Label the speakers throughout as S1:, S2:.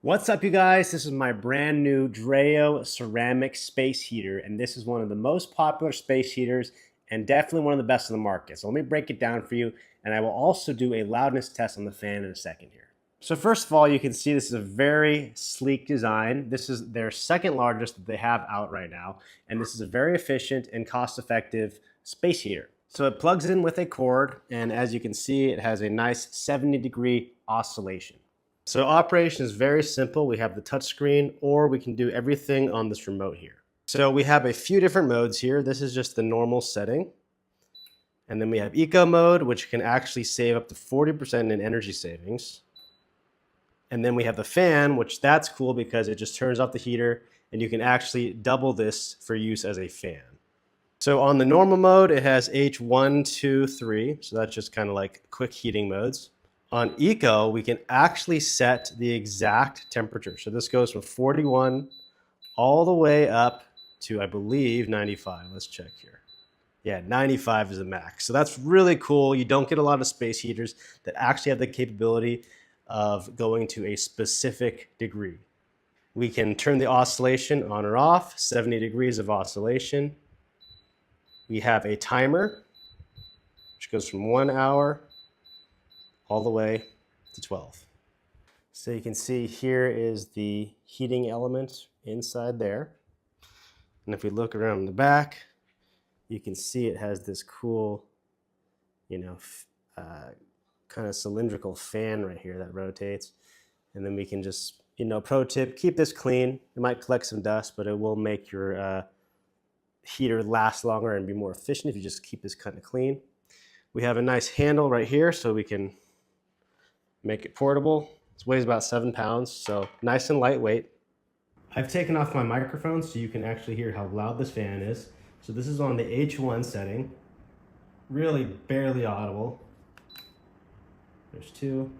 S1: What's up, you guys? This is my brand new DREO ceramic space heater, and this is one of the most popular space heaters and definitely one of the best on the market. So let me break it down for you, and I will also do a loudness test on the fan in a second here. So first of all, you can see this is a very sleek design. This is their second largest that they have out right now, and this is a very efficient and cost-effective space heater. So it plugs in with a cord, and as you can see, it has a nice 70-degree oscillation. So operation is very simple. We have the touch screen, or we can do everything on this remote here. So we have a few different modes here. This is just the normal setting. And then we have eco mode, which can actually save up to 40% in energy savings. And then we have the fan, which that's cool because it just turns off the heater and you can actually double this for use as a fan. So on the normal mode, it has H1, 2, 3. So that's just kind of like quick heating modes. On eco, we can actually set the exact temperature. So this goes from 41 all the way up to, I believe, 95. Let's check here. Yeah, 95 is the max. So that's really cool. You don't get a lot of space heaters that actually have the capability of going to a specific degree. We can turn the oscillation on or off, 70 degrees of oscillation. We have a timer, which goes from 1 hour all the way to 12. So you can see here is the heating element inside there. And if we look around the back, you can see it has this cool, kind of cylindrical fan right here that rotates. And then we can just, pro tip, keep this clean. It might collect some dust, but it will make your heater last longer and be more efficient if you just keep this kind of clean. We have a nice handle right here so we can make it portable. It weighs about 7 pounds, so nice and lightweight. I've taken off my microphone so you can actually hear how loud this fan is. So this is on the H1 setting. Really barely audible. There's 2.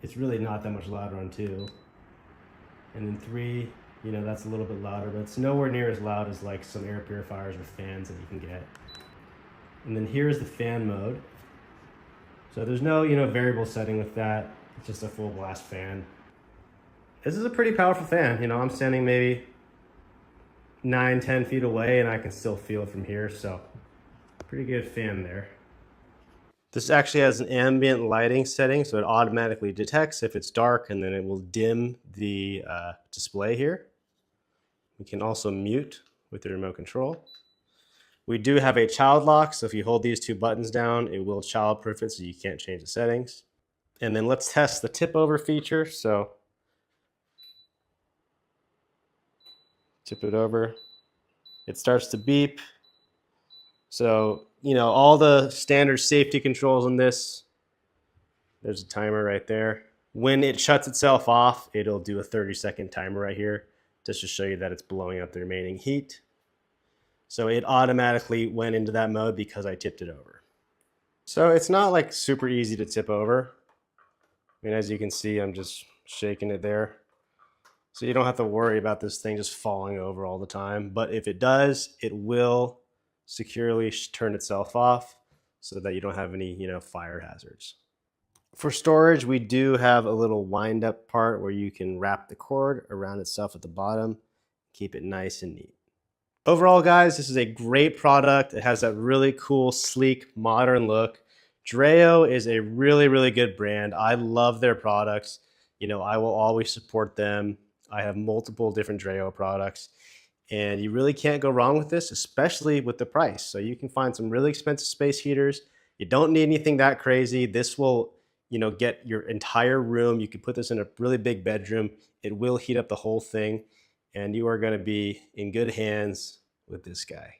S1: It's really not that much louder on 2. And then 3, that's a little bit louder, but it's nowhere near as loud as like some air purifiers or fans that you can get. And then here's the fan mode. So there's no, variable setting with that. It's just a full blast fan. This is a pretty powerful fan. I'm standing maybe 9-10 feet away and I can still feel it from here. So pretty good fan there. This actually has an ambient lighting setting, so it automatically detects if it's dark and then it will dim the display here. We can also mute with the remote control. We do have a child lock, so if you hold these 2 buttons down, it will child-proof it so you can't change the settings. And then let's test the tip over feature. So tip it over, it starts to beep. So, all the standard safety controls on this. There's a timer right there. When it shuts itself off, it'll do a 30-second timer right here, just to show you that it's blowing out the remaining heat. So it automatically went into that mode because I tipped it over. So it's not like super easy to tip over. As you can see, I'm just shaking it there. So you don't have to worry about this thing just falling over all the time. But if it does, it will securely turn itself off so that you don't have any, fire hazards. For storage, we do have a little wind up part where you can wrap the cord around itself at the bottom, keep it nice and neat. Overall, guys, this is a great product. It has that really cool, sleek, modern look. DREO is a really, really good brand. I love their products. I will always support them. I have multiple different DREO products, and you really can't go wrong with this, especially with the price. So you can find some really expensive space heaters. You don't need anything that crazy. This will, get your entire room. You can put this in a really big bedroom. It will heat up the whole thing, and you are going to be in good hands with this guy.